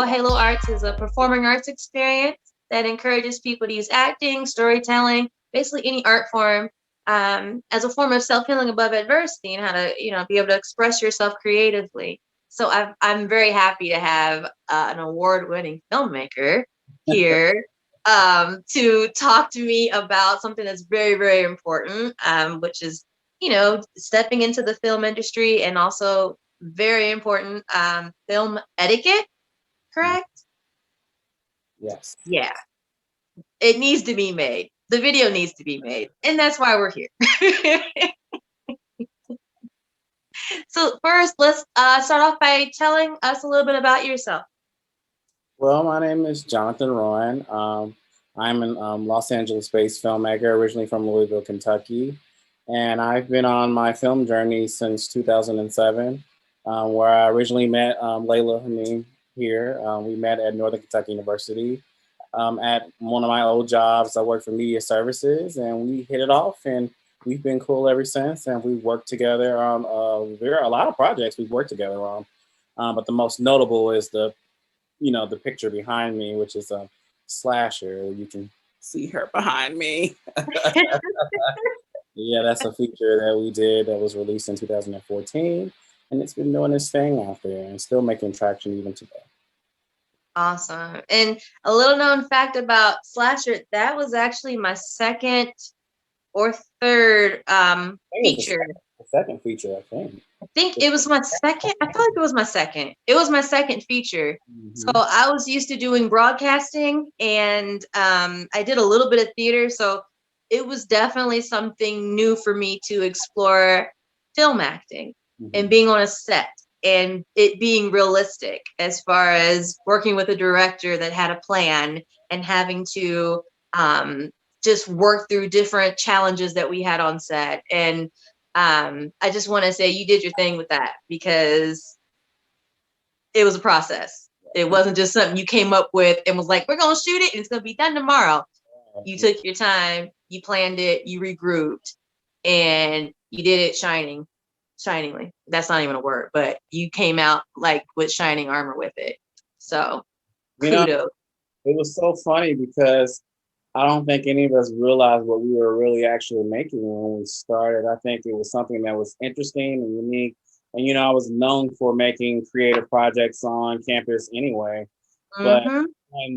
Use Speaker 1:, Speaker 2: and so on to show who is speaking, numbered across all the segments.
Speaker 1: Halo Arts is a performing arts experience that encourages people to use acting, storytelling, basically any art form, as a form of self-healing above adversity and how to, be able to express yourself creatively. So I'm very happy to have an award-winning filmmaker here to talk to me about something that's very, very important, which is, stepping into the film industry and also very important, film etiquette. Correct?
Speaker 2: Yes.
Speaker 1: Yeah. It needs to be made. The video needs to be made. And that's why we're here. So first, let's start off by telling us a little bit about yourself.
Speaker 2: Well, my name is Jonathan Rowan. I'm an Los Angeles-based filmmaker, originally from Louisville, Kentucky. And I've been on my film journey since 2007, where I originally met Laila B.Hameen here. We met at Northern Kentucky University. At one of my old jobs, I worked for media services, and we hit it off, and we've been cool ever since. And we've worked together on a lot of projects we've worked together on. But the most notable is the picture behind me, which is a slasher. You can see her behind me. Yeah, that's a feature that we did that was released in 2014, and it's been doing its thing out there and still making traction even today.
Speaker 1: Awesome. And a little known fact about Slasher, that was actually my second or third feature.
Speaker 2: The second feature, I think.
Speaker 1: I think it was my second. I feel like it was my second. It was my second feature.
Speaker 2: Mm-hmm.
Speaker 1: So I was used to doing broadcasting, and I did a little bit of theater. So it was definitely something new for me to explore film acting and being on a set and it being realistic as far as working with a director that had a plan and having to just work through different challenges that we had on set. And I just want to say you did your thing with that because it was a process. It wasn't just something you came up with and was like, we're going to shoot it and it's going to be done tomorrow. You took your time, you planned it, you regrouped, and you did it shiningly. That's not even a word, but you came out like with shining armor with it. So kudos.
Speaker 2: It was so funny because I don't think any of us realized what we were really actually making when we started. I think it was something that was interesting and unique. And, I was known for making creative projects on campus anyway, but I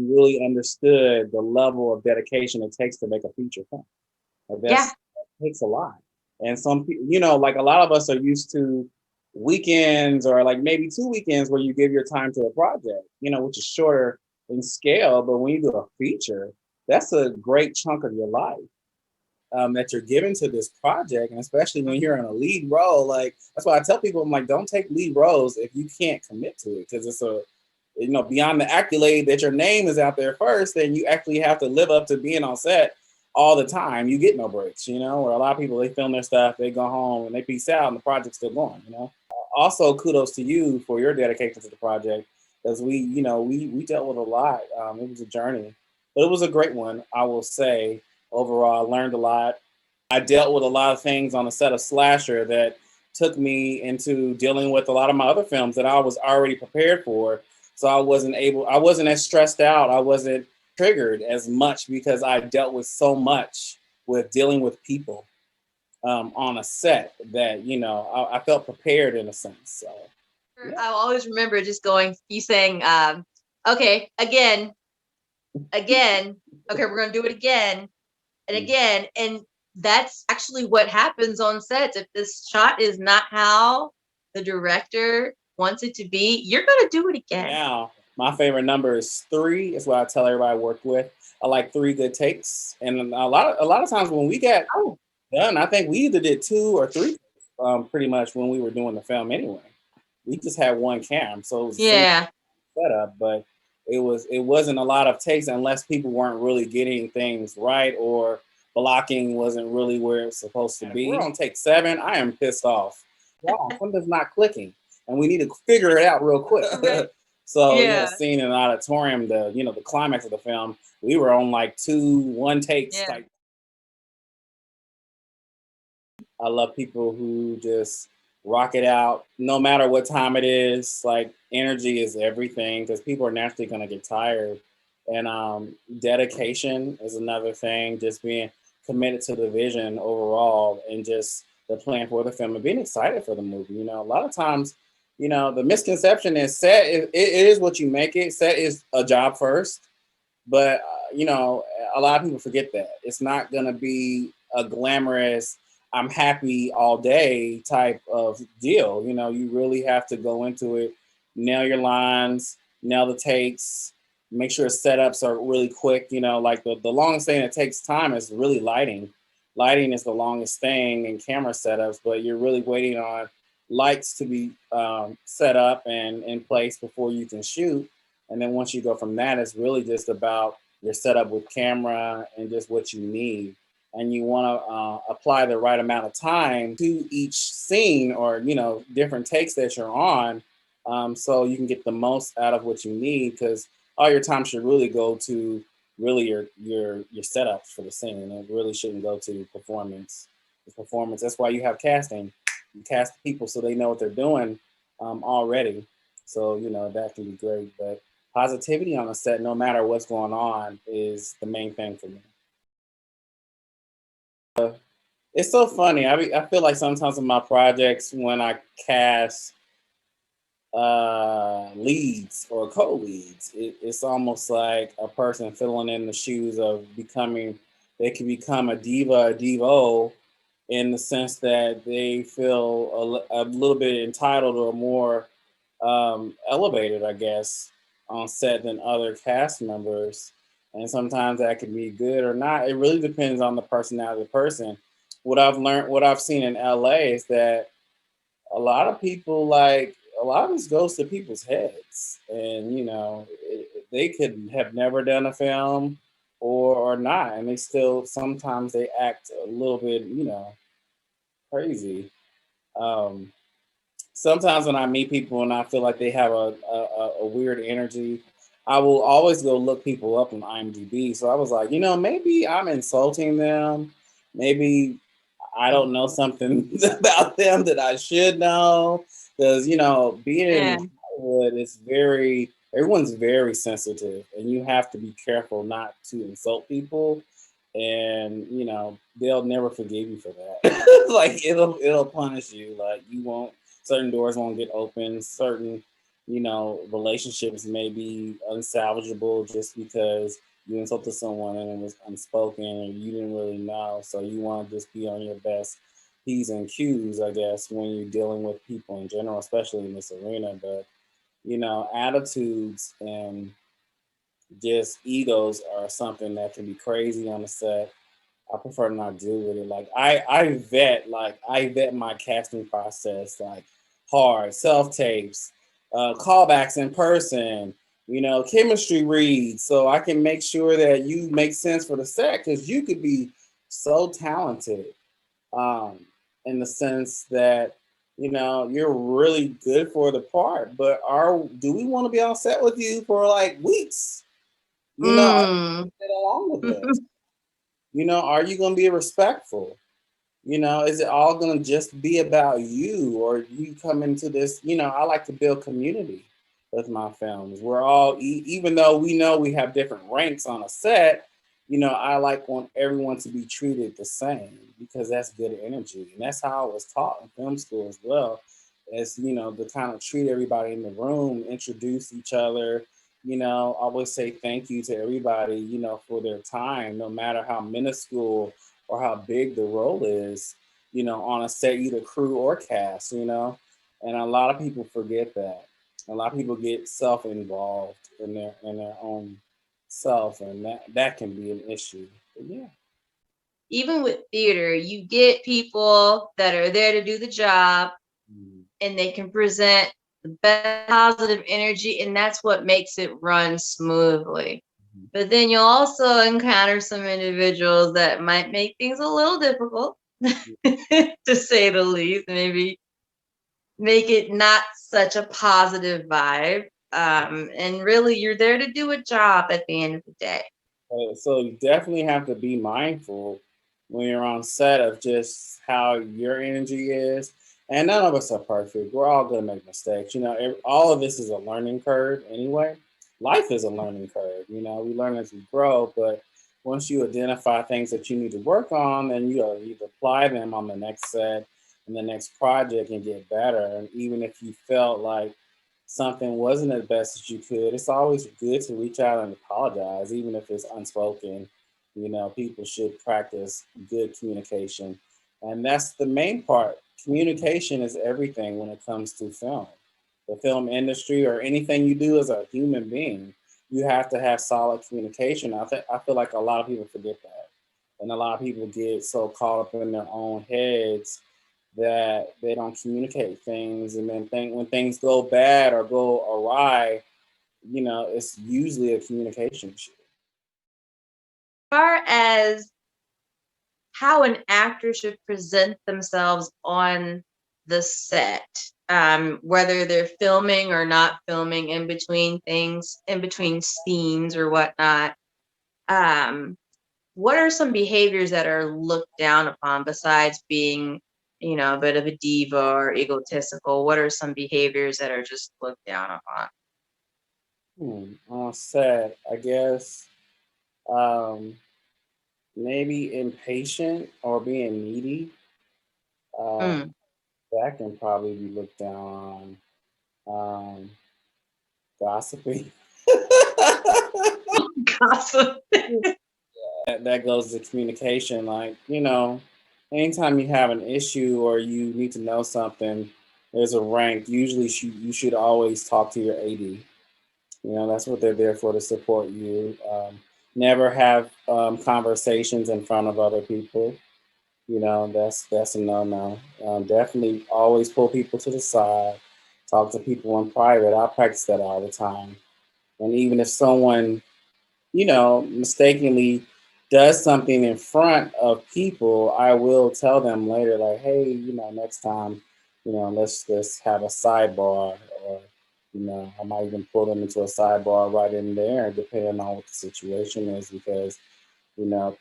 Speaker 2: really understood the level of dedication it takes to make a feature film. That takes a lot. And some people, like a lot of us are used to weekends or like maybe 2 weekends where you give your time to a project, which is shorter in scale. But when you do a feature, that's a great chunk of your life that you're given to this project. And especially when you're in a lead role, like that's why I tell people, I'm like, don't take lead roles if you can't commit to it, because it's beyond the accolade that your name is out there first, then you actually have to live up to being on set all the time. You get no breaks, where a lot of people, they film their stuff, they go home and they peace out and the project's still going. Also, kudos to you for your dedication to the project, because we dealt with a lot. It was a journey, but it was a great one, I will say. Overall, I learned a lot. I dealt with a lot of things on the set of Slasher that took me into dealing with a lot of my other films that I was already prepared for. So I wasn't as stressed out. I wasn't triggered as much because I dealt with so much with dealing with people on a set that, I felt prepared in a sense. So
Speaker 1: yeah. I always remember just you saying, okay, again, okay, we're going to do it again and again. And that's actually what happens on sets. If this shot is not how the director wants it to be, you're going to do it again.
Speaker 2: Now, my favorite number is 3. Is what I tell everybody I work with. I like 3 good takes. And a lot of times when we got done, I think we either did 2 or 3 pretty much when we were doing the film anyway. We just had one cam, so it was a single setup, but it wasn't a lot of takes unless people weren't really getting things right or blocking wasn't really where it's supposed to be. If we're on take 7, I am pissed off. Wow, something's not clicking, and we need to figure it out real quick. So scene in an auditorium, the climax of the film, we were on like 2 one takes type. I love people who just rock it out no matter what time it is. Like, energy is everything, because people are naturally going to get tired. And dedication is another thing, just being committed to the vision overall and just the plan for the film and being excited for the movie. A lot of times, the misconception is set, it is what you make it. Set is a job first. But, a lot of people forget that. It's not going to be a glamorous, I'm happy all day type of deal. You really have to go into it, nail your lines, nail the takes, make sure setups are really quick. Like the longest thing that takes time is really lighting. Lighting is the longest thing in camera setups, but you're really waiting on lights to be set up and in place before you can shoot. And then once you go from that, it's really just about your setup with camera and just what you need. And you want to apply the right amount of time to each scene or, different takes that you're on, so you can get the most out of what you need, because all your time should really go to really your setups for the scene. It really shouldn't go to performance. The performance, that's why you have casting. You cast people so they know what they're doing already. So, that can be great. But positivity on a set, no matter what's going on, is the main thing for me. It's so funny. I feel like sometimes in my projects, when I cast leads or co-leads, it's almost like a person filling in the shoes of they can become a diva, a divo, in the sense that they feel a little bit entitled or more elevated, I guess, on set than other cast members. And sometimes that can be good or not. It really depends on the personality of the person. What I've learned, what I've seen in LA is that a lot of people, like, a lot of this goes to people's heads. And, they could have never done a film or not. And they still, sometimes they act a little bit, crazy. Um, Sometimes when I meet people and I feel like they have a weird energy, I will always go look people up on IMDb. So I was like, maybe I'm insulting them. Maybe I don't know something about them that I should know. Because, being in Hollywood is everyone's very sensitive, and you have to be careful not to insult people. And, they'll never forgive you for that. Like, it'll punish you. Like, certain doors won't get open. Certain, relationships may be unsalvageable just because you insulted someone and it was unspoken and you didn't really know. So you want to just be on your best P's and Q's, I guess, when you're dealing with people in general, especially in this arena. But attitudes and just egos are something that can be crazy on the set. I prefer not to deal with it. Like I vet my casting process like hard, self tapes, callbacks in person, chemistry reads, so I can make sure that you make sense for the set because you could be so talented, um, in the sense that you're really good for the part, but are do we want to be on set with you for like weeks? Are
Speaker 1: Mm.
Speaker 2: you get along with us? Are you going to be respectful? Is it all going to just be about you, or you come into this? I like to build community with my films. We're all, even though we know we have different ranks on a set, I like want everyone to be treated the same because that's good energy. And that's how I was taught in film school as well, as, to kind of treat everybody in the room, introduce each other, always say thank you to everybody, for their time, no matter how minuscule or how big the role is, on a set, either crew or cast, and a lot of people forget that. A lot of people get self-involved in their own self, and that can be an issue. But yeah.
Speaker 1: Even with theater, you get people that are there to do the job
Speaker 2: Mhm.
Speaker 1: and they can present the best positive energy, and that's what makes it run smoothly. But then you'll also encounter some individuals that might make things a little difficult, to say the least, maybe make it not such a positive vibe. And really, you're there to do a job at the end of the day.
Speaker 2: So you definitely have to be mindful when you're on set of just how your energy is. And none of us are perfect. We're all going to make mistakes. All of this is a learning curve anyway. Life is a learning curve. We learn as we grow. But once you identify things that you need to work on, then you apply them on the next set and the next project and get better. And even if you felt like something wasn't as best as you could, it's always good to reach out and apologize, even if it's unspoken. People should practice good communication. And that's the main part. Communication is everything when it comes to film. The film industry or anything you do as a human being, you have to have solid communication. I feel like a lot of people forget that. And a lot of people get so caught up in their own heads that they don't communicate things, and then when things go bad or go awry, it's usually a communication issue.
Speaker 1: As far as how an actor should present themselves on the set, whether they're filming or not filming, in between things, in between scenes or whatnot. Um, what are some behaviors that are looked down upon besides being, a bit of a diva or egotistical? What are some behaviors that are just looked down upon?
Speaker 2: On set, I guess, um, maybe impatient or being needy. Uh,
Speaker 1: Mm.
Speaker 2: that can probably be looked down on. Gossiping.
Speaker 1: Gossip.
Speaker 2: That goes to communication. Like, anytime you have an issue or you need to know something, there's a rank. Usually, you should always talk to your AD. That's what they're there for, to support you. Never have conversations in front of other people. That's a no-no. Definitely always pull people to the side. Talk to people in private. I practice that all the time. And even if someone mistakenly does something in front of people, I will tell them later, like, hey, next time, let's have a sidebar, or I might even pull them into a sidebar right in there, depending on what the situation is, because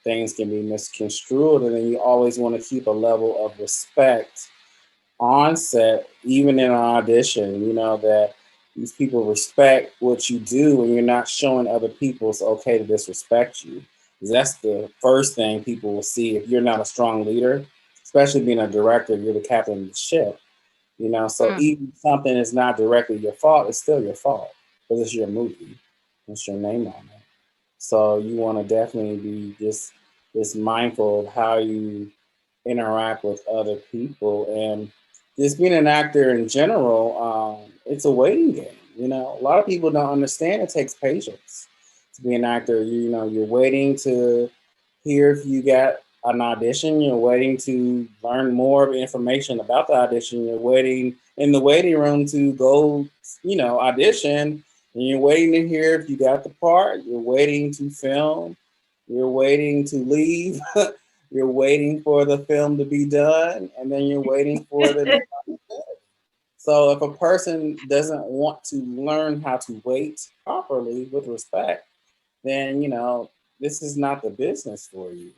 Speaker 2: things can be misconstrued, and then you always want to keep a level of respect on set, even in an audition, that these people respect what you do, and you're not showing other people it's okay to disrespect you. 'Cause that's the first thing people will see if you're not a strong leader, especially being a director, you're the captain of the ship. So
Speaker 1: Mm.
Speaker 2: even if something is not directly your fault, it's still your fault because it's your movie, it's your name on it. So you want to definitely be just mindful of how you interact with other people. And just being an actor in general, it's a waiting game. You know, a lot of people don't understand it takes patience to be an actor. You know, you're waiting to hear if you got an audition. You're waiting to learn more information about the audition. You're waiting in the waiting room to go, you know, audition. And you're waiting to hear if you got the part. You're waiting to film. You're waiting to leave. You're waiting for the film to be done, and then you're waiting for the. So if a person doesn't want to learn how to wait properly with respect, then you know this is not the business for you.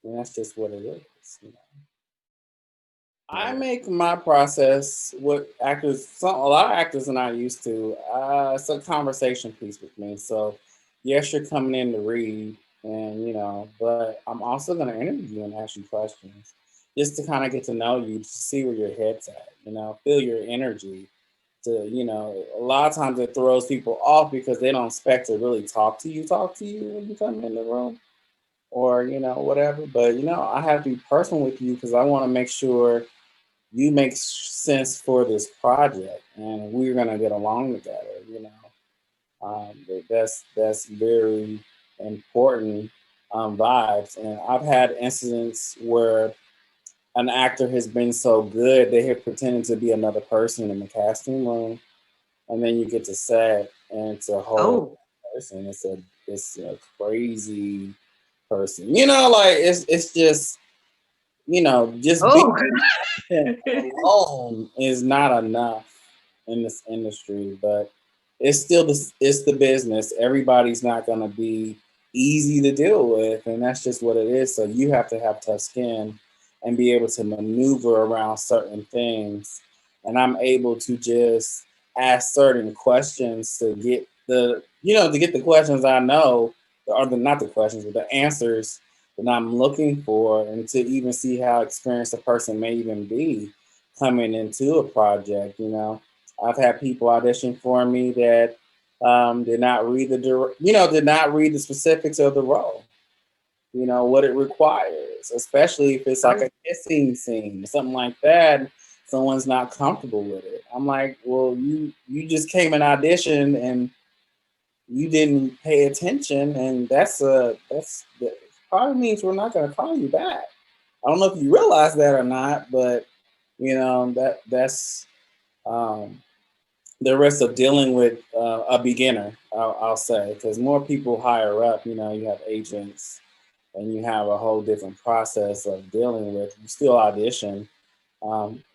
Speaker 2: And that's just what it is. You know? I make my process what actors, a lot of actors are not used to. It's a conversation piece with me. So, yes, you're coming in to read, and you know, but I'm also going to interview you and ask you questions just to kind of get to know you, to see where your head's at. You know, feel your energy. To you know, a lot of times it throws people off because they don't expect to really talk to you when you come in the room, or you know, whatever. But you know, I have to be personal with you because I want to make sure you make sense for this project and we're gonna get along together, you know. That's very important vibes. And I've had incidents where an actor has been so good they have pretended to be another person in the casting room, and then you get to set and it's a whole
Speaker 1: Oh,
Speaker 2: person. It's a crazy person, you know. Like it's just you know just being
Speaker 1: oh.
Speaker 2: alone is not enough in this industry, but it's the business. Everybody's not going to be easy to deal with, and that's just what it is. So you have to have tough skin and be able to maneuver around certain things. And I'm able to just ask certain questions to get the to get the questions I know, or the not the questions, but the answers that I'm looking for, and to even see how experienced a person may even be coming into a project. You know, I've had people audition for me that did not read did not read the specifics of the role. You know what it requires, especially if it's like
Speaker 1: Oh.
Speaker 2: a kissing scene, something like that. Someone's not comfortable with it. I'm like, well, you just came and auditioned and you didn't pay attention, and that probably means we're not going to call you back. I don't know if you realize that or not, but you know that's um, the risk of dealing with a beginner. I'll say, because more people higher up, you know, you have agents and you have a whole different process of dealing with. You still audition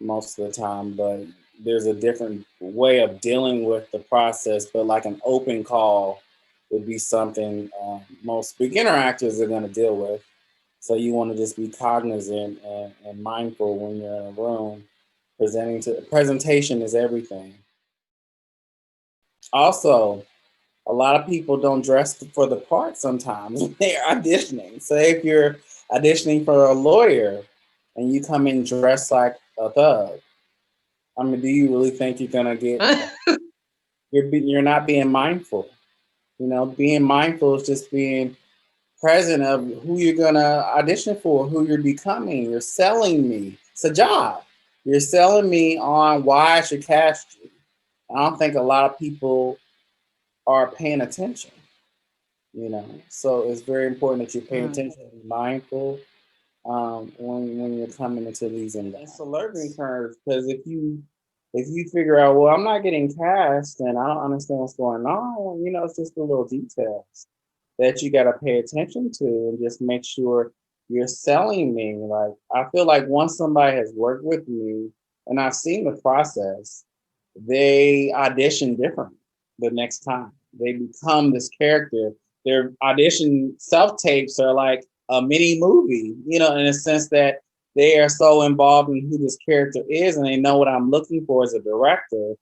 Speaker 2: most of the time, but there's a different way of dealing with the process. But like an open call would be something most beginner actors are going to deal with. So you want to just be cognizant and mindful when you're in a room. Presentation is everything. Also, a lot of people don't dress for the part sometimes when they're auditioning. Say if you're auditioning for a lawyer and you come in dressed like a thug, I mean, do you really think you're gonna get? You're not being mindful. You know, being mindful is just being present of who you're gonna audition for, who you're becoming. You're selling me. It's a job. You're selling me on why I should cast you. I don't think a lot of people are paying attention. You know, so it's very important that you pay
Speaker 1: Mm.
Speaker 2: attention, be mindful when you're coming into these environments. It's a learning curve because if you figure out, well, I'm not getting cast and I don't understand what's going on, you know, it's just the little details that you got to pay attention to and just make sure you're selling me. Like, I feel like once somebody has worked with me and I've seen the process, they audition different the next time. They become this character. Their audition self tapes are like a mini movie, you know, in a sense that they are so involved in who this character is and they know what I'm looking for as a director.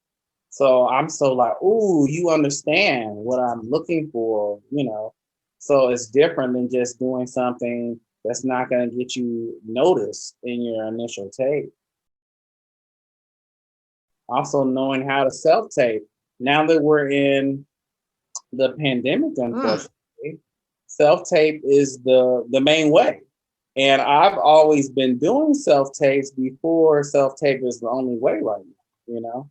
Speaker 2: So I'm so like, ooh, you understand what I'm looking for, you know. So it's different than just doing something that's not going to get you noticed in your initial tape. Also knowing how to self tape. Now that we're in the pandemic,
Speaker 1: Mm.
Speaker 2: unfortunately, self tape is the main way. And I've always been doing self-tapes before self-tape is the only way right now, you know?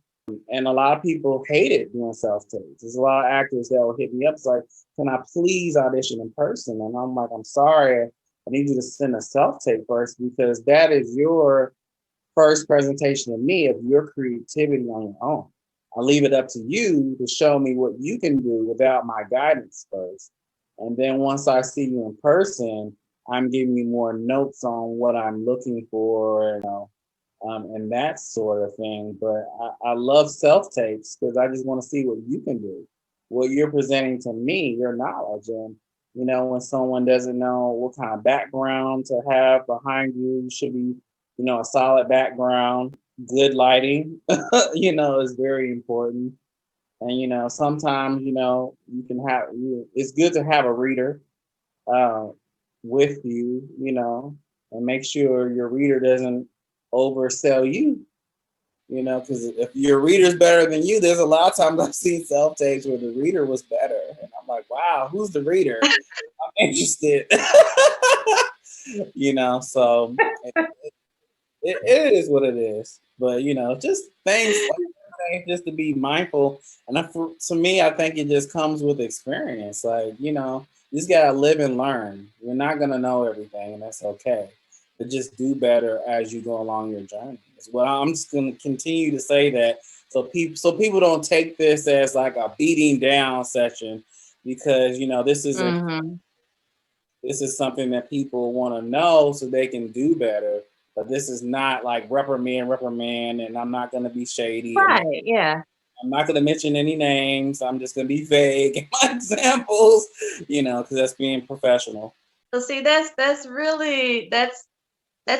Speaker 2: And a lot of people hated doing self-tapes. There's a lot of actors that will hit me up. It's like, can I please audition in person? And I'm like, I'm sorry, I need you to send a self-tape first because that is your first presentation of me of your creativity on your own. I leave it up to you to show me what you can do without my guidance first. And then once I see you in person, I'm giving you more notes on what I'm looking for, and that sort of thing. But I love self tapes because I just want to see what you can do, what you're presenting to me, your knowledge. And, when someone doesn't know what kind of background to have behind you, should be, a solid background, good lighting, is very important. And, sometimes, you can have, it's good to have a reader uh, with you, and make sure your reader doesn't oversell you, because if your reader's better than you, there's a lot of times I've seen self tapes where the reader was better. And I'm like, wow, who's the reader? I'm interested. So it is what it is. But, just things like that, just to be mindful. And to me, I think it just comes with experience. Like, you just got to live and learn. You're not going to know everything, and that's okay. But just do better as you go along your journey. Well, I'm just going to continue to say that so people don't take this as like a beating down session because,
Speaker 1: Mm-hmm.
Speaker 2: this is something that people want to know so they can do better. But this is not like reprimand, and I'm not going to be shady.
Speaker 1: Right. Yeah.
Speaker 2: I'm not going to mention any names. I'm just going to be vague in my examples, because that's being professional.
Speaker 1: So see, that's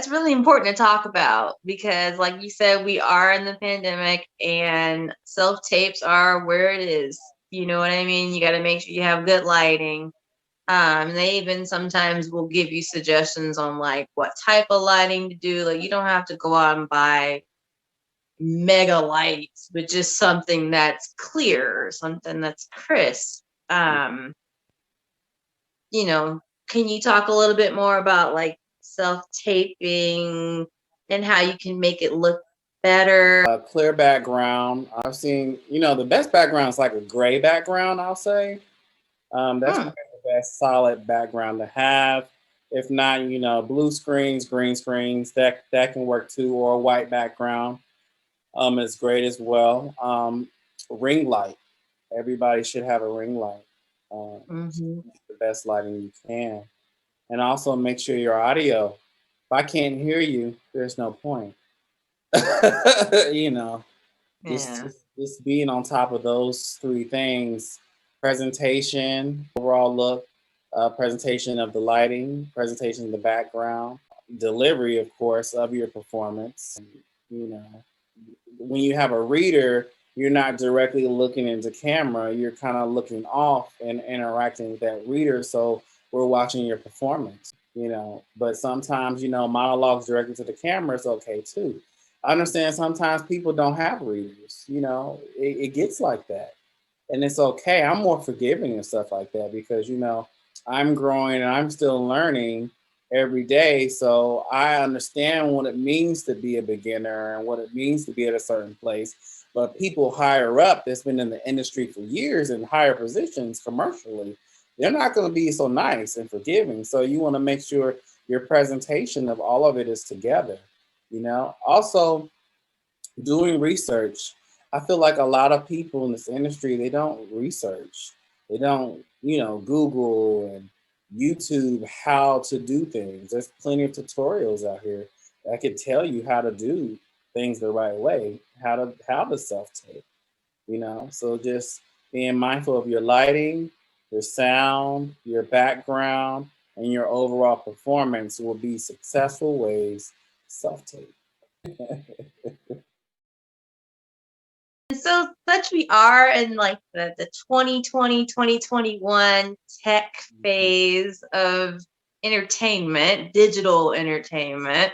Speaker 1: really important to talk about because, like you said, we are in the pandemic and self tapes are where it is. You know what I mean? You got to make sure you have good lighting. They even sometimes will give you suggestions on like what type of lighting to do. Like you don't have to go out and buy mega lights, but just something that's clear, something that's crisp. Um, you know, can you talk a little bit more about like self taping and how you can make it look better?
Speaker 2: A clear background. I've seen, the best background is like a gray background, I'll say. That's
Speaker 1: Hmm.
Speaker 2: probably the best solid background to have. If not, blue screens, green screens, that can work too, or a white background is great as well. Ring light. Everybody should have a ring light.
Speaker 1: Mm-hmm.
Speaker 2: The best lighting you can. And also make sure your audio. If I can't hear you, there's no point. you know, just,
Speaker 1: Yeah.
Speaker 2: just just being on top of those three things: presentation, overall look, presentation of the lighting, presentation of the background, delivery, of course, of your performance. You know, when you have a reader, you're not directly looking into camera. You're kind of looking off and interacting with that reader. So we're watching your performance. But sometimes, monologues directly to the camera is okay too. I understand sometimes people don't have readers. It gets like that, and it's okay. I'm more forgiving and stuff like that because I'm growing and I'm still learning every day. So I understand what it means to be a beginner and what it means to be at a certain place. But people higher up that's been in the industry for years in higher positions commercially, they're not going to be so nice and forgiving. So you want to make sure your presentation of all of it is together. Also doing research. I feel like a lot of people in this industry, they don't research. They don't, Google and YouTube how to do things. There's plenty of tutorials out here that could tell you how to do things the right way, how to self-tape, So just being mindful of your lighting, your sound, your background, and your overall performance will be successful ways to self-tape.
Speaker 1: And so such we are in like the 2020, 2021 tech phase of entertainment, digital entertainment.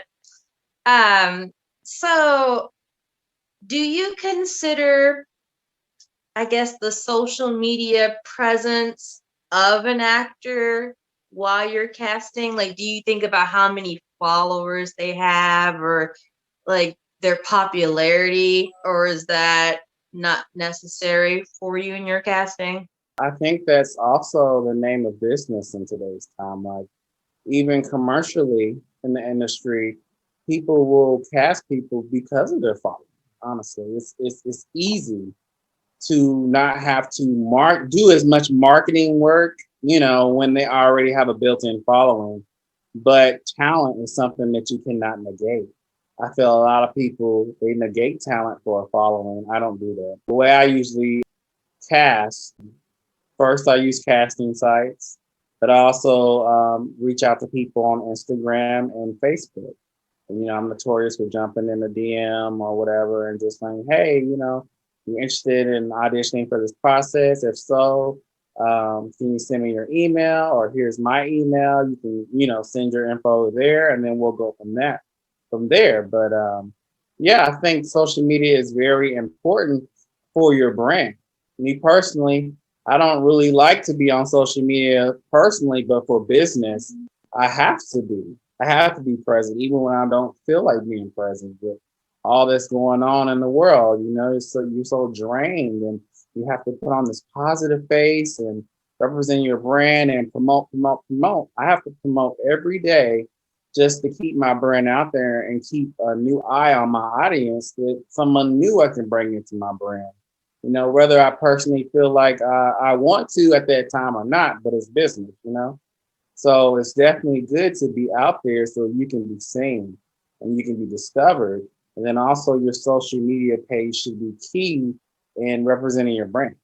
Speaker 1: Um, so do you consider, I guess, the social media presence of an actor while you're casting? Like, do you think about how many followers they have, or like their popularity, or is that not necessary for you in your casting?
Speaker 2: I think that's also the name of business in today's time. Like, even commercially in the industry, people will cast people because of their following. Honestly, it's easy to not have to do as much marketing work, when they already have a built-in following. But talent is something that you cannot negate. I feel a lot of people, they negate talent for a following. I don't do that. The way I usually cast, first I use casting sites, but I also reach out to people on Instagram and Facebook. And, I'm notorious for jumping in the DM or whatever and just saying, hey, you're interested in auditioning for this process? If so, can you send me your email, or here's my email? You can, send your info there, and then we'll go from there. But yeah, I think social media is very important for your brand. Me personally, I don't really like to be on social media personally, but for business, I have to be. I have to be present, even when I don't feel like being present. With all that's going on in the world, you're so drained, and you have to put on this positive face and represent your brand and promote, promote, promote. I have to promote every day just to keep my brand out there and keep a new eye on my audience, that someone new I can bring into my brand. Whether I personally feel like I want to at that time or not, but it's business. So it's definitely good to be out there so you can be seen and you can be discovered. And then also your social media page should be key in representing your brand.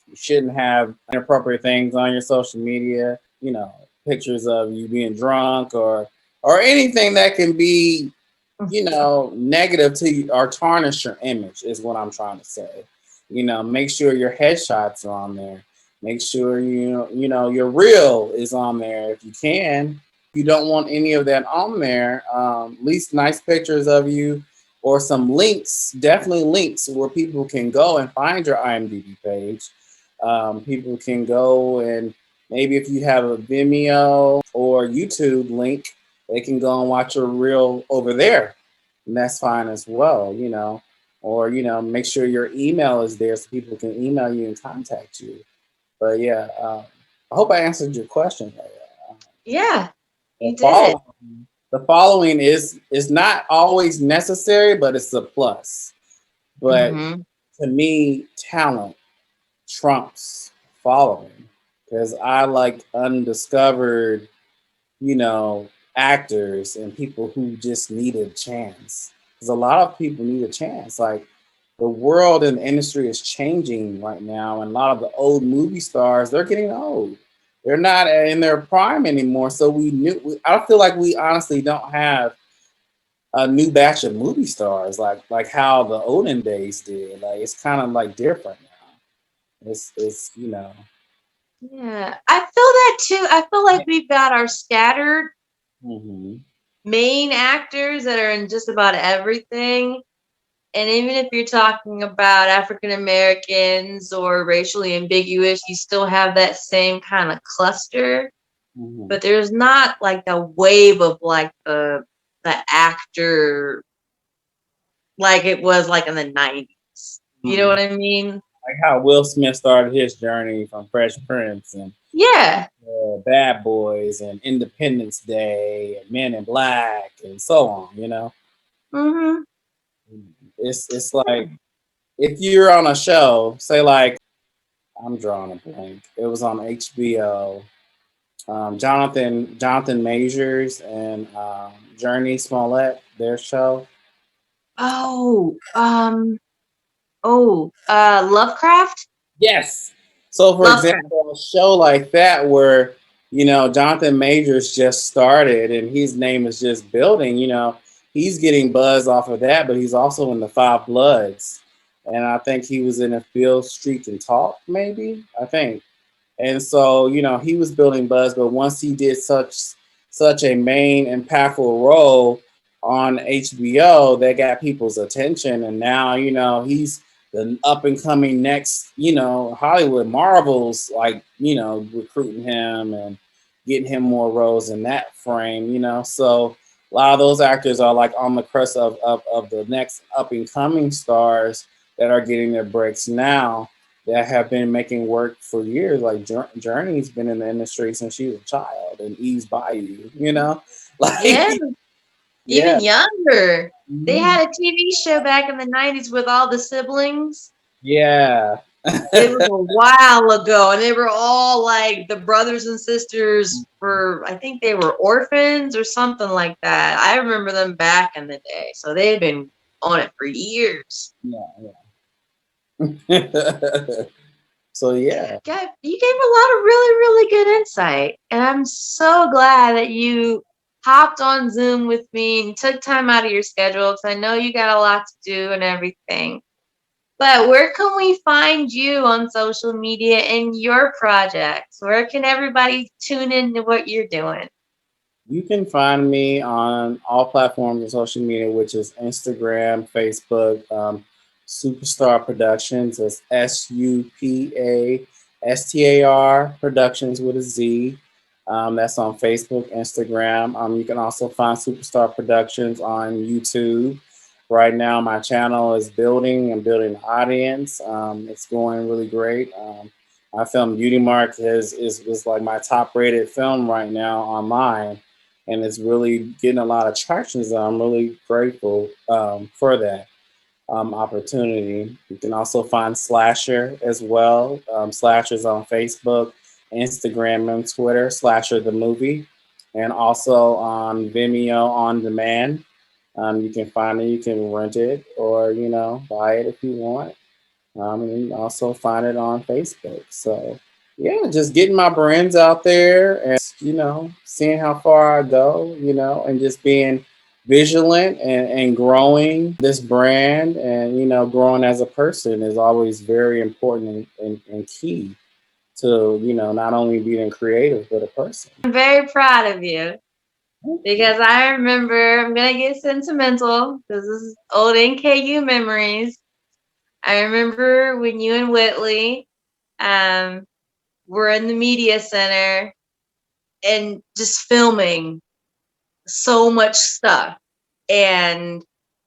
Speaker 2: You shouldn't have inappropriate things on your social media, pictures of you being drunk or anything that can be, negative to you or tarnish your image is what I'm trying to say. Make sure your headshots are on there. Make sure your reel is on there if you can. If you don't want any of that on there, at least nice pictures of you or some links, definitely links where people can go and find your IMDb page. People can go and maybe if you have a Vimeo or YouTube link, they can go and watch your reel over there, and that's fine as well. Or make sure your email is there so people can email you and contact you. But yeah, I hope I answered your question.
Speaker 1: Yeah,
Speaker 2: The
Speaker 1: you did.
Speaker 2: following, the following is not always necessary, but it's a plus. But
Speaker 1: Mm-hmm.
Speaker 2: to me, talent trumps following, because I like undiscovered, you know, actors and people who just need a chance. Because a lot of people need a chance. Like, the world and the industry is changing right now, and a lot of the old movie stars, they're getting old. They're not in their prime anymore. So I feel like we honestly don't have a new batch of movie stars like how the olden days did. Like, it's kind of like different now. It's.
Speaker 1: Yeah, I feel that too. I feel like we've got our scattered
Speaker 2: Hmm.
Speaker 1: main actors that are in just about everything. And even if you're talking about African Americans or racially ambiguous, you still have that same kind of cluster.
Speaker 2: Hmm.
Speaker 1: But there's not like a wave of like the actor like it was like in the 90s. You know
Speaker 2: Hmm.
Speaker 1: what I mean?
Speaker 2: Like how Will Smith started his journey from Fresh Prince and
Speaker 1: Yeah.
Speaker 2: Bad Boys and Independence Day and Men in Black and so on.
Speaker 1: Mhm.
Speaker 2: It's like if you're on a show, say like I'm drawing a blank. It was on HBO. Jonathan Majors and Journey Smollett, their show.
Speaker 1: Oh, Lovecraft?
Speaker 2: Yes. So, for
Speaker 1: Lovecraft.
Speaker 2: example, a show like that where, Jonathan Majors just started and his name is just building, he's getting buzz off of that, but he's also in the Five Bloods. And I think he was in a Field Street and Talk, maybe, I think. And so, he was building buzz, but once he did such a main impactful role on HBO, that got people's attention. And now, he's the up and coming next, Hollywood Marvels, like, recruiting him. And getting him more roles in that frame, you know. So a lot of those actors are like on the crest of the next up and coming stars that are getting their breaks now that have been making work for years. Like Journey's been in the industry since she was a child, and Eve's Bayou, you know,
Speaker 1: Yeah,
Speaker 2: like yeah,
Speaker 1: even younger. They
Speaker 2: mhm,
Speaker 1: had a TV show back in the 90s with all the siblings.
Speaker 2: yeah,
Speaker 1: It was a while ago, and they were all like the brothers and sisters for, I think they were orphans or something like that. I remember them back in the day. So they've been on it for years.
Speaker 2: yeah, yeah. So yeah,
Speaker 1: Yeah, you gave a lot of really, really good insight. And I'm so glad that you hopped on Zoom with me and took time out of your schedule because I know you got a lot to do and everything. But where can we find you on social media and your projects? Where can everybody tune in to what you're doing?
Speaker 2: you can find me on all platforms of social media, which is Instagram, Facebook, Supastar Productionz. That's Supastar Productions with a Z. That's on Facebook, Instagram. You can also find Supastar Productions on YouTube. Right now, my channel is building and building an audience. It's going really great. My film Beauty Mark is like my top rated film right now online, and it's really getting a lot of traction. So I'm really grateful for that opportunity. You can also find Slasher as well. Slasher's on Facebook, Instagram, and Twitter. Slasher the movie, and also on Vimeo on demand. You can find it, you can rent it, or buy it if you want. And you can also find it on Facebook. So yeah, just getting my brands out there and seeing how far I go, and just being vigilant and growing this brand and growing as a person is always very important and key to not only being creative but a person.
Speaker 1: I'm very proud of you because I remember, I'm going to get sentimental because this is old NKU memories. I remember when you and Whitley um, were in the media center and just filming so much stuff. And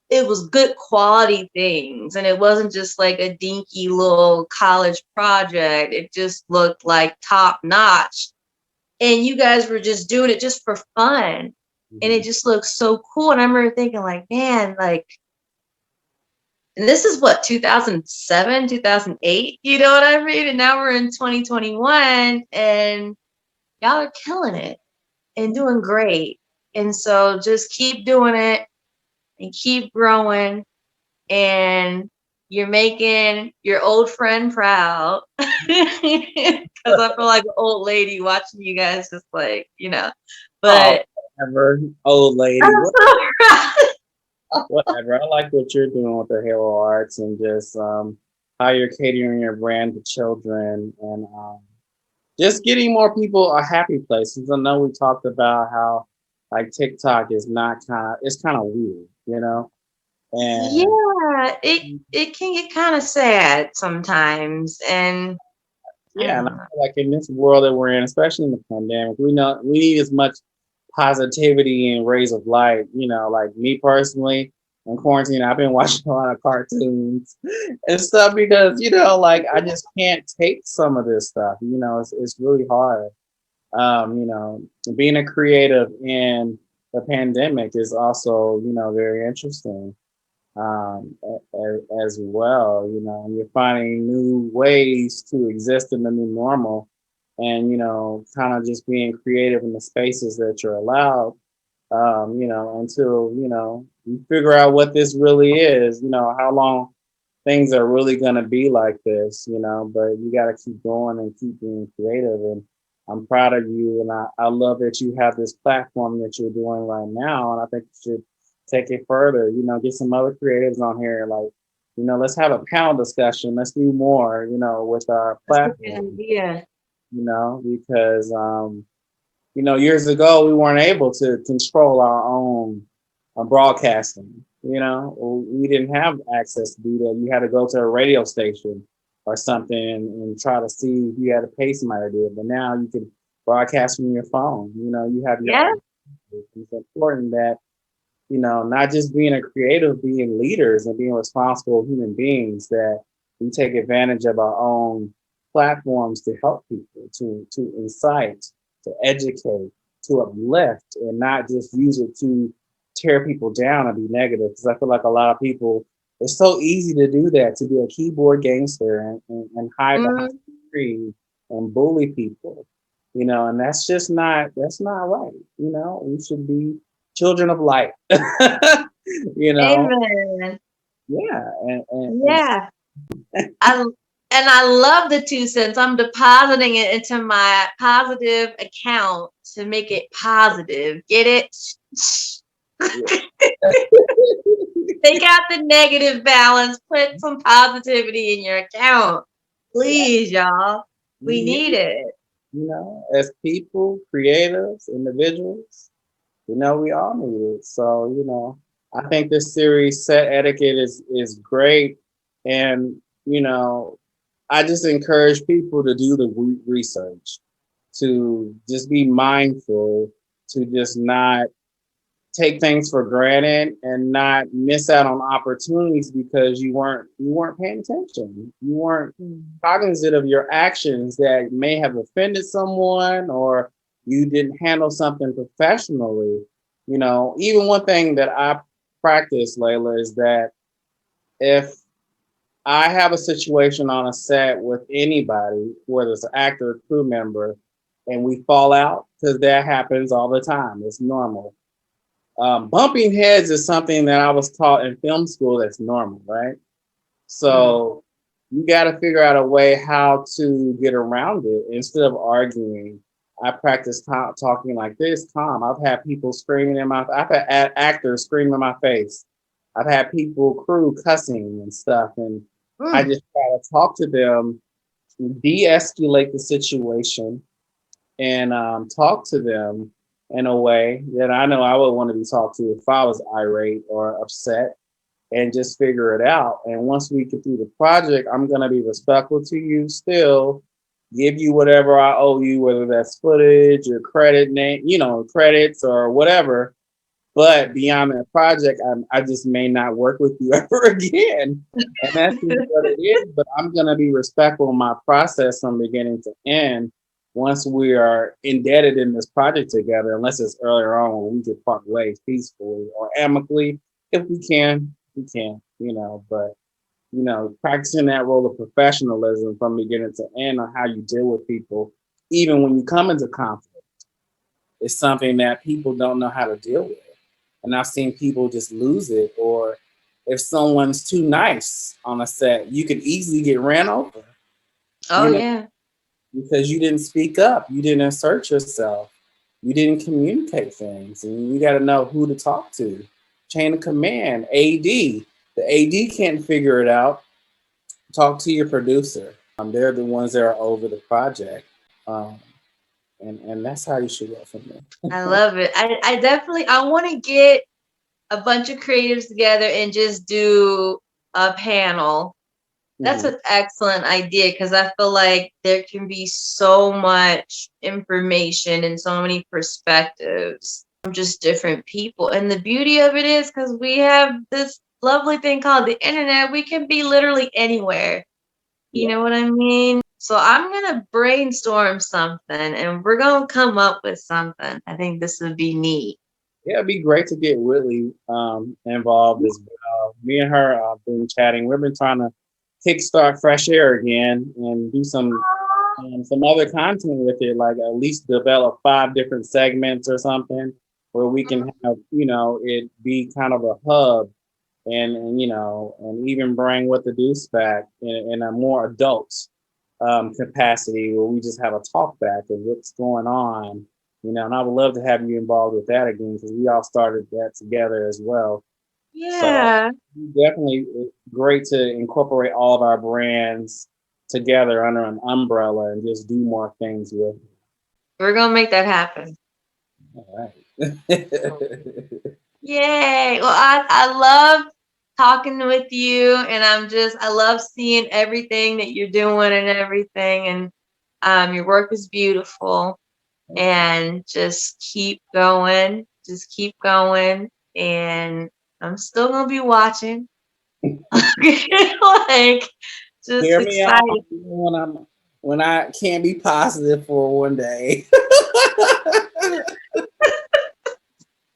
Speaker 1: it was good quality things. And it wasn't just like a dinky little college project. It just looked like top notch. And you guys were just doing it just for fun. And it
Speaker 2: Mhm.
Speaker 1: just looked so cool. And I remember thinking, like, man, like, and this is what, 2007, 2008, you know what I mean? And now we're in 2021 and y'all are killing it and doing great. And so just keep doing it and keep growing. And you're making your old friend proud. Because I feel like an old lady watching you guys just like,
Speaker 2: Oh,
Speaker 1: but
Speaker 2: whatever, old lady.
Speaker 1: I'm so proud.
Speaker 2: Whatever. I like what you're doing with the Halo Arts and just how you're catering your brand to children and just getting more people a happy place. Since I know we talked about how like TikTok is not it's kind of weird, and
Speaker 1: Yeah, it can get kind of sad sometimes. And I
Speaker 2: yeah, and I
Speaker 1: don't know.
Speaker 2: feel like in this world that we're in, especially in the pandemic, we know we need as much positivity and rays of light. Like me personally, in quarantine, I've been watching a lot of cartoons and stuff because like I just can't take some of this stuff. It's really hard. Being a creative in the pandemic is also very interesting as well. You're finding new ways to exist in the new normal, and kind of just being creative in the spaces that you're allowed. Until you figure out what this really is. How long things are really going to be like this. But you got to keep going and keep being creative. And I'm proud of you, and I love that you have this platform that you're doing right now. And I think you should take it further. Get some other creatives on here, like let's have a panel discussion. Let's do more. With our
Speaker 1: That's a good
Speaker 2: platform.
Speaker 1: idea.
Speaker 2: Because years ago we weren't able to control our own broadcasting. We didn't have access to do that. You had to go to a radio station or something and try to see if you had to pay somebody to do it. But now you can broadcast from your phone. You know, you have your
Speaker 1: Yeah.
Speaker 2: own. It's important that, you know, not just being a creative, being leaders and being responsible human beings, that we take advantage of our own platforms to help people, to incite, to educate, to uplift, and not just use it to tear people down and be negative. Because I feel like a lot of people, it's so easy to do that, to be a keyboard gangster and hide behind
Speaker 1: Mhm.
Speaker 2: the tree and bully people, you know, and that's not right. You know, we should be children of light. You know,
Speaker 1: Amen.
Speaker 2: yeah, and
Speaker 1: Yeah. I and I love the 2 cents. I'm depositing it into my positive account to make it positive. Get it?
Speaker 2: yeah.
Speaker 1: Take out the negative balance, put some positivity in your account. Please, y'all.
Speaker 2: We
Speaker 1: We
Speaker 2: need
Speaker 1: need
Speaker 2: it,
Speaker 1: it.
Speaker 2: you know, as people, creatives, individuals, you know, we all need it. So, you know, I think this series, Set Etiquette, is great, and you know, I just encourage people to do the research, to just be mindful, to just not take things for granted and not miss out on opportunities because you weren't paying attention. You weren't
Speaker 1: Mm.
Speaker 2: cognizant of your actions that may have offended someone, or you didn't handle something professionally. You know, even one thing that I practice, Layla, is that if I have a situation on a set with anybody, whether it's an actor or crew member, and we fall out, because that happens all the time. It's normal. Bumping heads is something that I was taught in film school that's normal, right?
Speaker 1: Mm.
Speaker 2: So you got to figure out a way how to get around it instead of arguing. I practice talking like this, calm. I've had people screaming in my, I've had actors screaming in my face. I've had people, crew cussing and stuff. And I
Speaker 1: Mm.
Speaker 2: just try to talk to them, de escalate the situation, and talk to them in a way that I know I would want to be talked to if I was irate or upset, and just figure it out. And once we get through the project, I'm going to be respectful to you still, give you whatever I owe you, whether that's footage or credit name, you know, credits or whatever. But beyond that project, I just may not work with you ever again. And that's just what it is. But I'm going to be respectful of my process from beginning to end once we are indebted in this project together, unless it's earlier on when we could part ways peacefully or amicably. If we can, we can, you know. But, you know, practicing that role of professionalism from beginning to end on how you deal with people, even when you come into conflict, is something that people don't know how to deal with. And I've seen people just lose it, or if someone's too nice on a set, you could easily get ran over,
Speaker 1: Oh
Speaker 2: you know,
Speaker 1: yeah.
Speaker 2: because you didn't speak up, you didn't assert yourself, you didn't communicate things, and you got to know who to talk to. Chain of command, AD. The AD can't figure it out. Talk to your producer. They're the ones that are over the project, um, and that's how you should go from there.
Speaker 1: I love it. I definitely I want to get a bunch of creatives together and just do a panel. That's
Speaker 2: Mhm.
Speaker 1: an excellent idea because I feel like there can be so much information and so many perspectives from just different people. And the beauty of it is because we have this lovely thing called the internet, we can be literally anywhere. You
Speaker 2: Yeah.
Speaker 1: know what I mean? So I'm gonna brainstorm something and we're gonna come up with something. I think this would be neat.
Speaker 2: Yeah, it'd be great to get Whitley involved as well. Me and her have been chatting. We've been trying to kickstart Fresh Air again and do some other content with it, like at least develop 5 different segments or something where we can have, you know, it be kind of a hub, and you know, and even bring What the Deuce back in a more adult capacity where we just have a talk back of what's going on, you know. And I would love to have you involved with that again because we all started that together as well. So
Speaker 1: Yeah,
Speaker 2: definitely great to incorporate all of our brands together under an umbrella and just do more things with.
Speaker 1: we're gonna make that happen.
Speaker 2: All right.
Speaker 1: Yay. Well, I love talking with you and I love seeing everything that you're doing and everything and your work is beautiful. and just keep going. Just keep going. And I'm still gonna be watching. Like, just
Speaker 2: Hear me out
Speaker 1: excited.
Speaker 2: when I can't be positive for one day.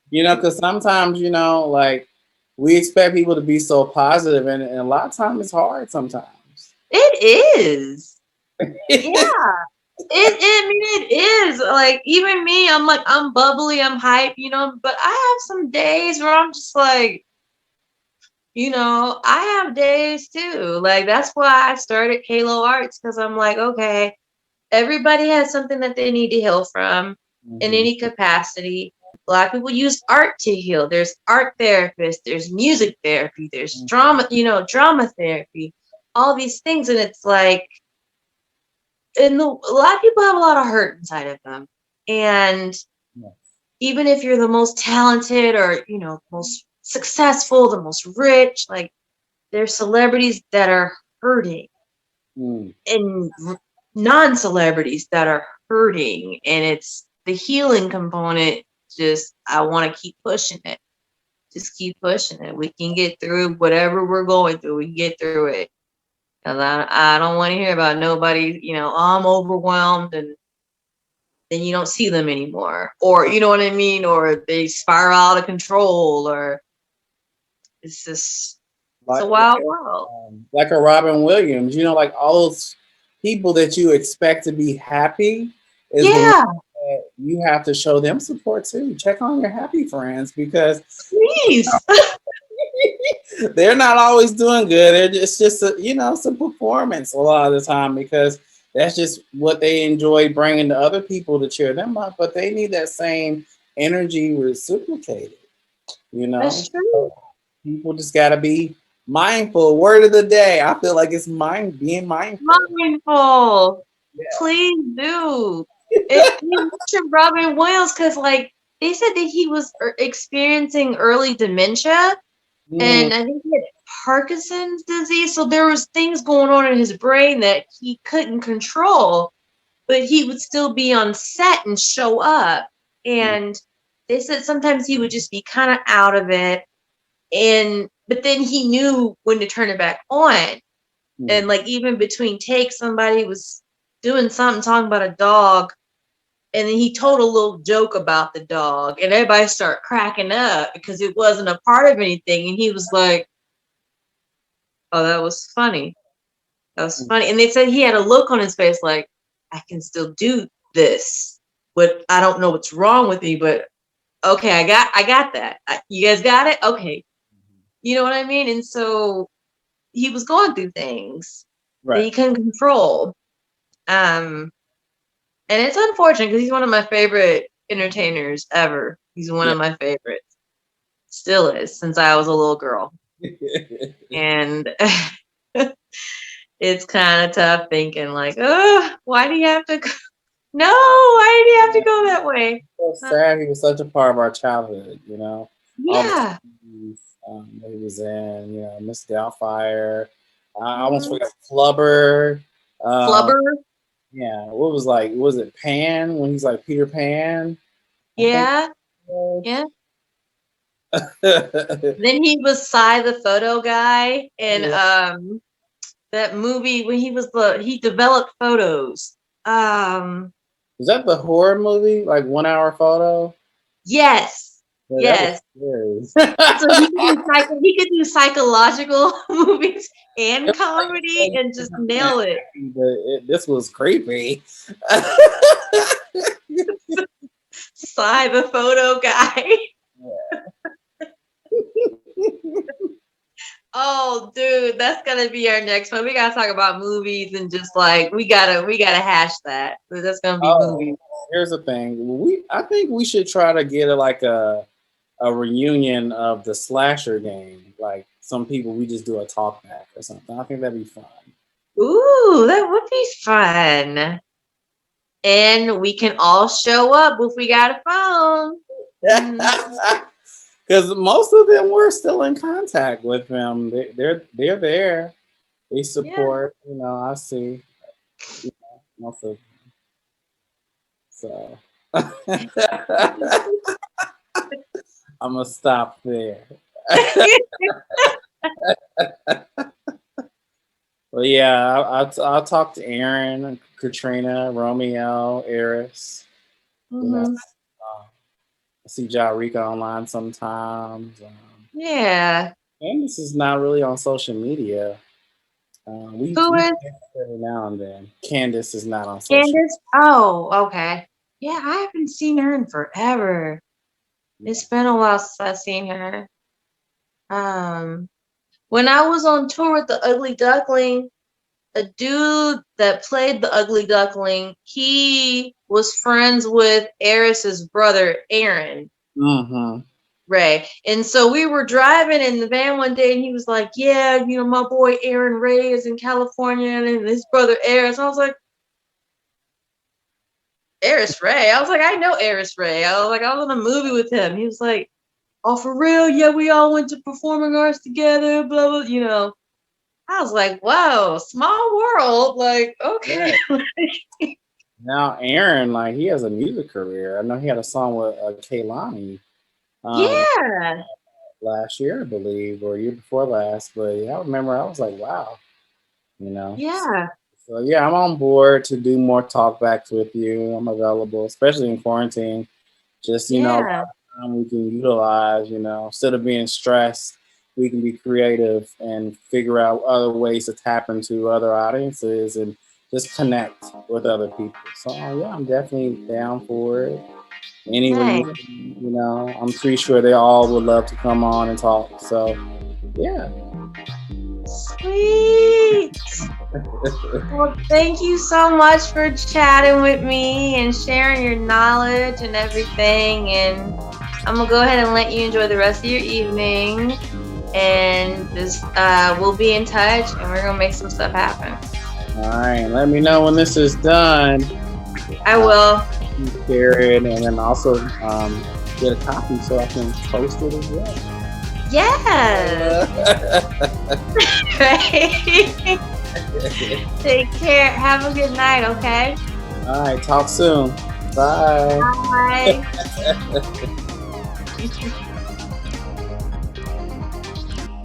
Speaker 2: Because sometimes, like we expect people to be so positive, and a lot of times it's hard sometimes.
Speaker 1: It is. Yeah. I mean, it is. Like, even me, I'm like, I'm bubbly, I'm hype, but I have some days where I'm just like, I have days too. Like, that's why I started Halo Arts, because I'm like, okay, everybody has something that they need to heal from in
Speaker 2: Mhm.
Speaker 1: any capacity. A lot of people use art to heal. There's art therapists, there's music therapy, there's drama therapy, all these things. And it's like, a lot of people have a lot of hurt inside of them. And
Speaker 2: Yeah.
Speaker 1: even if you're the most talented or, most successful, the most rich, like, there's celebrities that are hurting
Speaker 2: Mm.
Speaker 1: and non-celebrities that are hurting, and it's the healing component. Just, I want to keep pushing it. Just keep pushing it. We can get through whatever we're going through. We can get through it. Cause I don't want to hear about nobody, I'm overwhelmed, and then you don't see them anymore, or you know what I mean, or they spiral out of control, or it's a
Speaker 2: Like,
Speaker 1: wild world.
Speaker 2: like a Robin Williams, like all those people that you expect to be happy is the one
Speaker 1: Yeah,
Speaker 2: that you have to show them support too. Check on your happy friends because
Speaker 1: please.
Speaker 2: they're not always doing good. It's just some performance a lot of the time because that's just what they enjoy bringing to other people to cheer them up. But they need that same energy reciprocated. You know,
Speaker 1: That's true.
Speaker 2: people just got to be mindful. Word of the day. I feel like it's being mindful.
Speaker 1: Mindful.
Speaker 2: Yeah.
Speaker 1: Please do. You mentioned Robin Williams, because, like, they said that he was experiencing early dementia,
Speaker 2: Mm,
Speaker 1: and I think he had Parkinson's disease. So there was things going on in his brain that he couldn't control, but he would still be on set and show up. And they said sometimes he would just be kind of out of it, but then he knew when to turn it back on.
Speaker 2: mm,
Speaker 1: And, like, even between takes, somebody was doing something, talking about a dog, and then he told a little joke about the dog, and everybody started cracking up because it wasn't a part of anything, and he was like, oh, that was funny. That was
Speaker 2: mm.
Speaker 1: funny. And they said he had a look on his face like, I can still do this. But I don't know what's wrong with me, but okay, I got that. You guys got it? Okay. You know what I mean? And so he was going through things that
Speaker 2: Right.
Speaker 1: he couldn't control. Um, and it's unfortunate because he's one of my favorite entertainers ever. He's one
Speaker 2: Yeah.
Speaker 1: of my favorites. Still is, since I was a little girl. And it's kind of tough thinking, like, oh, why do you have to no, why did he have to go that way?
Speaker 2: So
Speaker 1: Uh,
Speaker 2: sad. He was such a part of our childhood. All the
Speaker 1: yeah.
Speaker 2: movies that he was in. Miss Doubtfire. I almost
Speaker 1: Mhm.
Speaker 2: forgot Flubber. Um,
Speaker 1: Flubber.
Speaker 2: yeah. What was like? Was it Pan when he's like Peter Pan? I think.
Speaker 1: Yeah.
Speaker 2: It was.
Speaker 1: Yeah. Then he was Cy the photo guy in
Speaker 2: Yeah.
Speaker 1: that movie when he developed photos. Um
Speaker 2: Was that the horror movie? Like 1 hour photo?
Speaker 1: yes.
Speaker 2: Yeah, that was
Speaker 1: Yes.
Speaker 2: scary.
Speaker 1: So he could do psychological movies and
Speaker 2: It was like
Speaker 1: comedy and just
Speaker 2: 20%
Speaker 1: nail it.
Speaker 2: happy, but this was creepy.
Speaker 1: Cy the photo guy. Oh, dude, that's gonna be our next one. We gotta talk about movies and just, like, we gotta hash that. That's gonna be
Speaker 2: Oh,
Speaker 1: movies.
Speaker 2: here's the thing. I think we should try to get a reunion of the slasher game. Like some people, we just do a talk back or something. I think that'd be fun.
Speaker 1: Ooh, that would be fun. And we can all show up if we got a phone. Mhm.
Speaker 2: Because most of them we're still in contact with them. They're there. They
Speaker 1: Yeah.
Speaker 2: support. I see most of them. So. I'm gonna stop there. Well, yeah, I'll talk to Aaron, Katrina, Romeo, Eris. You know,
Speaker 1: Hmm.
Speaker 2: I see Jarica online sometimes.
Speaker 1: Yeah.
Speaker 2: Candace is not really on social media.
Speaker 1: Who
Speaker 2: We
Speaker 1: is
Speaker 2: connect every now and then. Candace is not on social.
Speaker 1: Candace? Oh, okay. Yeah, I haven't seen her in forever.
Speaker 2: Yeah.
Speaker 1: It's been a while since I've seen her. Um, when I was on tour with the Ugly Duckling, a dude that played the Ugly Duckling, he was friends with Eris's brother, Aaron
Speaker 2: Mm-hmm.
Speaker 1: Ray. And so we were driving in the van one day and he was like, yeah, my boy Aaron Ray is in California and his brother Eris. I was like, Eris Ray? I was like, I know Eris Ray. I was like, I was in a movie with him. He was like, oh, for real? Yeah, we all went to performing arts together, blah, blah. I was like, whoa, small world. Like, okay.
Speaker 2: Right. Now Aaron, like, he has a music career. I know he had a song with Kaylani um,
Speaker 1: Yeah.
Speaker 2: last year, I believe, or year before last. But yeah, I remember I was like, wow, you know.
Speaker 1: Yeah.
Speaker 2: So yeah, I'm on board to do more talkbacks with you. I'm available, especially in quarantine. Just, a lot
Speaker 1: Yeah.
Speaker 2: of time we can utilize, instead of being stressed, we can be creative and figure out other ways to tap into other audiences and just connect with other people. So yeah, I'm definitely down for it. Anyone,
Speaker 1: Nice.
Speaker 2: I'm pretty sure they all would love to come on and talk. So yeah.
Speaker 1: Sweet. Well, thank you so much for chatting with me and sharing your knowledge and everything. And I'm going to go ahead and let you enjoy the rest of your evening. And just we'll be in touch and we're going to make some stuff happen.
Speaker 2: All right. Let me know when this is done.
Speaker 1: I will.
Speaker 2: Share it and then also get a copy so I can post it as well.
Speaker 1: Yes. Right. Take care. Have a good night, okay?
Speaker 2: All right. Talk soon. Bye.
Speaker 1: Bye.